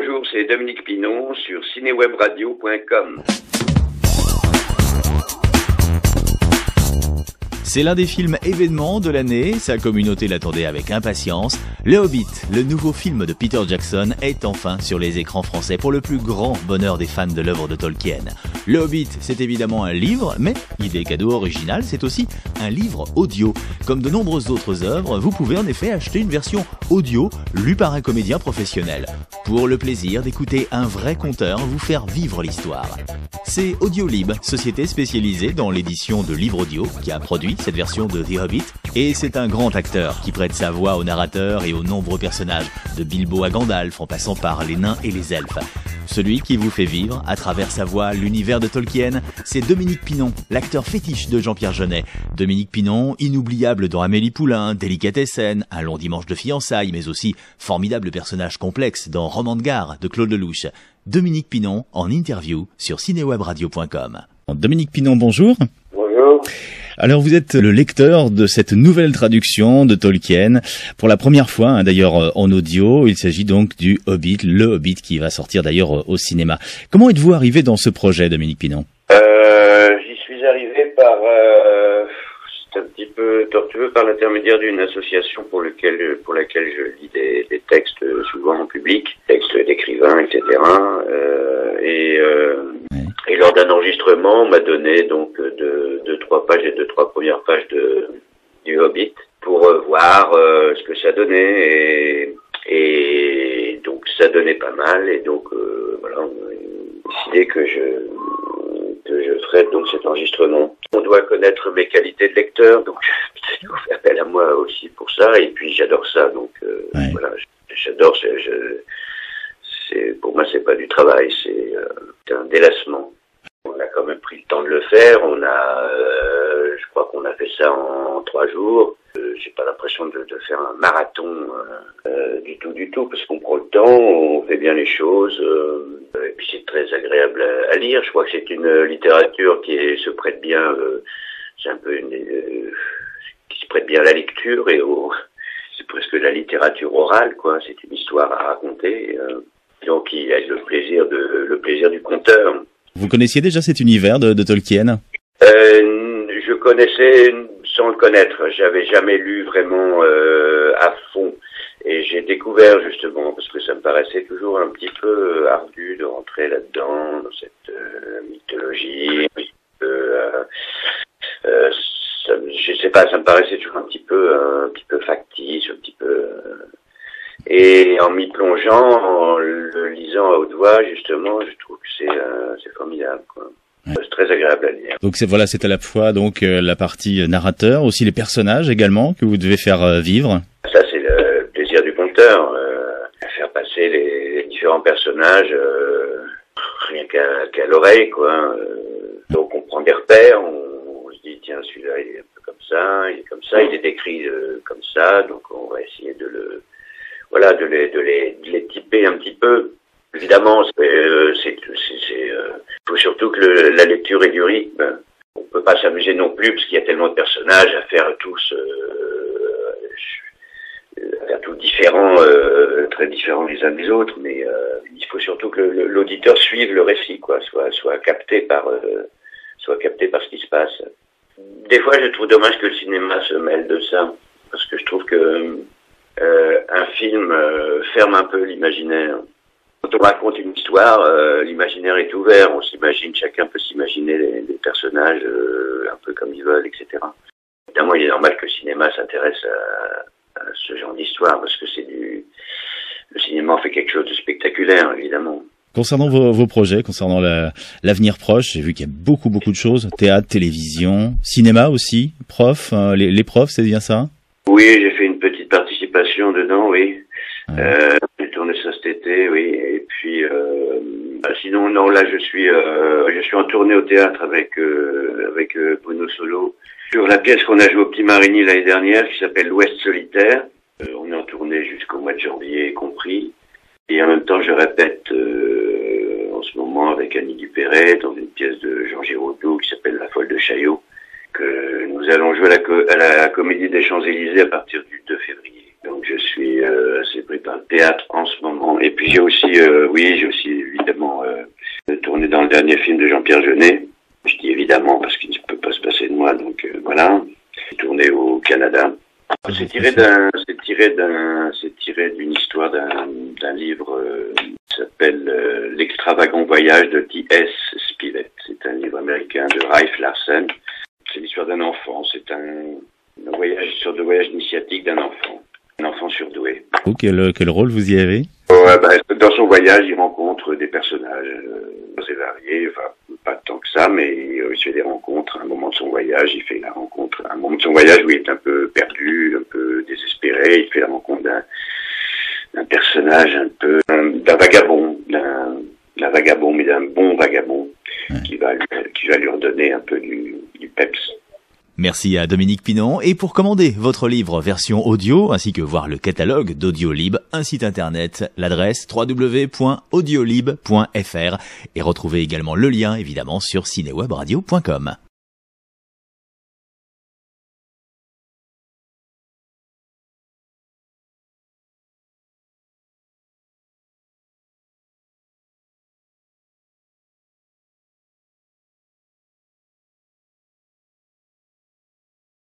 bonjour, c'est Dominique Pinon sur cinéwebradio.com. C'est l'un des films événements de l'année, sa communauté l'attendait avec impatience. Le Hobbit, le nouveau film de Peter Jackson, est enfin sur les écrans français pour le plus grand bonheur des fans de l'œuvre de Tolkien. Le Hobbit, c'est évidemment un livre, mais l'idée cadeau originale, c'est aussi un livre audio. Comme de nombreuses autres œuvres, vous pouvez en effet acheter une version audio lue par un comédien professionnel, pour le plaisir d'écouter un vrai conteur vous faire vivre l'histoire. C'est Audiolib, société spécialisée dans l'édition de livres audio, qui a produit cette version de The Hobbit, et c'est un grand acteur qui prête sa voix au narrateur et aux nombreux personnages, de Bilbo à Gandalf en passant par les nains et les elfes. Celui qui vous fait vivre, à travers sa voix, l'univers de Tolkien, c'est Dominique Pinon, l'acteur fétiche de Jean-Pierre Jeunet. Dominique Pinon, inoubliable dans Amélie Poulain, Délicatessen, Un long dimanche de fiançailles, mais aussi formidable personnage complexe dans Roman de gare de Claude Lelouch. Dominique Pinon en interview sur cinéwebradio.com. Dominique Pinon, bonjour. Bonjour. Alors vous êtes le lecteur de cette nouvelle traduction de Tolkien, pour la première fois d'ailleurs en audio. Il s'agit donc du Hobbit, le Hobbit qui va sortir d'ailleurs au cinéma. Comment êtes-vous arrivé dans ce projet, Dominique Pinon? J'y suis arrivé par, c'est un petit peu tortueux, par l'intermédiaire d'une association pour laquelle je lis des textes souvent en public, textes d'écrivains, etc. Et lors d'un enregistrement, on m'a donné donc deux, trois pages et deux, trois premières pages du Hobbit pour voir ce que ça donnait et donc ça donnait pas mal et donc voilà, on a décidé que je ferais donc cet enregistrement. On doit connaître mes qualités de lecteur, donc peut-être qu'on fait appel à moi aussi pour ça et puis j'adore ça donc voilà, j'adore pour moi c'est pas du travail, c'est un délassement. On a quand même pris le temps de le faire. Je crois qu'on a fait ça en 3 jours. J'ai pas l'impression de faire un marathon du tout, parce qu'on prend le temps, on fait bien les choses, et puis c'est très agréable à lire. Je crois que c'est une littérature se prête bien, c'est un peu qui se prête bien à la lecture c'est presque de la littérature orale, quoi. C'est une histoire à raconter, donc il y a le plaisir du conteur. Vous connaissiez déjà cet univers de Tolkien? Je connaissais sans le connaître. J'avais jamais lu vraiment à fond. Et j'ai découvert justement, parce que ça me paraissait toujours un petit peu ardu de rentrer là-dedans, dans cette mythologie. Je sais pas, ça me paraissait toujours un petit peu factice, un petit peu... Et en m'y plongeant, en le lisant à haute voix, justement, je trouve que c'est formidable, quoi. Ouais. C'est très agréable à lire. Donc c'est à la fois donc la partie narrateur, aussi les personnages également que vous devez faire vivre. Ça c'est le plaisir du conteur, faire passer les différents personnages rien qu'à l'oreille, quoi. Donc on prend des repères, on se dit tiens celui-là il est un peu comme ça, il est décrit comme ça, donc on va essayer de les typer un petit peu. Évidemment, faut surtout que la lecture ait du rythme. On peut pas s'amuser non plus parce qu'il y a tellement de personnages à faire tous différents, très différents les uns des autres. Mais il faut surtout que l'auditeur suive le récit, quoi, soit capté par ce qui se passe. Des fois, je trouve dommage que le cinéma se mêle de ça, parce que je trouve que un film ferme un peu l'imaginaire. Quand on raconte une histoire, l'imaginaire est ouvert, chacun peut s'imaginer les personnages un peu comme ils veulent, etc. Évidemment, il est normal que le cinéma s'intéresse à ce genre d'histoire, parce que le cinéma en fait quelque chose de spectaculaire, évidemment. Concernant vos projets, concernant l'avenir proche, j'ai vu qu'il y a beaucoup de choses, théâtre, télévision, cinéma aussi, les profs, c'est bien ça? Oui, j'ai fait une petite participation dedans, oui. J'ai tourné ça cet été, oui. Et puis, sinon, non, là, je suis en tournée au théâtre avec Bruno Solo sur la pièce qu'on a jouée au Petit Marigny l'année dernière, qui s'appelle L'Ouest solitaire. On est en tournée jusqu'au mois de janvier compris. Et en même temps, je répète en ce moment avec Annie Dupéret dans une pièce de Jean Giraudoux qui s'appelle La Folle de Chaillot, que nous allons jouer à la Comédie des Champs-Élysées à partir du 2 février. Donc je suis assez pris par le théâtre en ce moment. Et puis j'ai aussi évidemment tourné dans le dernier film de Jean-Pierre Jeunet. Je dis évidemment parce qu'il ne peut pas se passer de moi, donc voilà. J'ai tourné au Canada. C'est tiré d'une histoire d'un livre qui s'appelle L'extravagant voyage de T.S. Spivett. C'est un livre américain de Ralph Larsen. C'est l'histoire d'un enfant. C'est un sorte de voyage initiatique d'un enfant. Un enfant surdoué. Oh, quel rôle vous y avez? Dans son voyage, il rencontre des personnages assez variés, enfin, pas tant que ça, mais il fait des rencontres. À un moment de son voyage, il fait la rencontre. À un moment de son voyage où il est un peu perdu, un peu désespéré, il fait la rencontre d'un personnage un peu, d'un vagabond, mais d'un bon vagabond, qui va lui redonner un peu du peps. Merci à Dominique Pinon. Et pour commander votre livre version audio, ainsi que voir le catalogue d'Audiolib, un site internet, l'adresse www.audiolib.fr et retrouvez également le lien évidemment sur cinewebradio.com.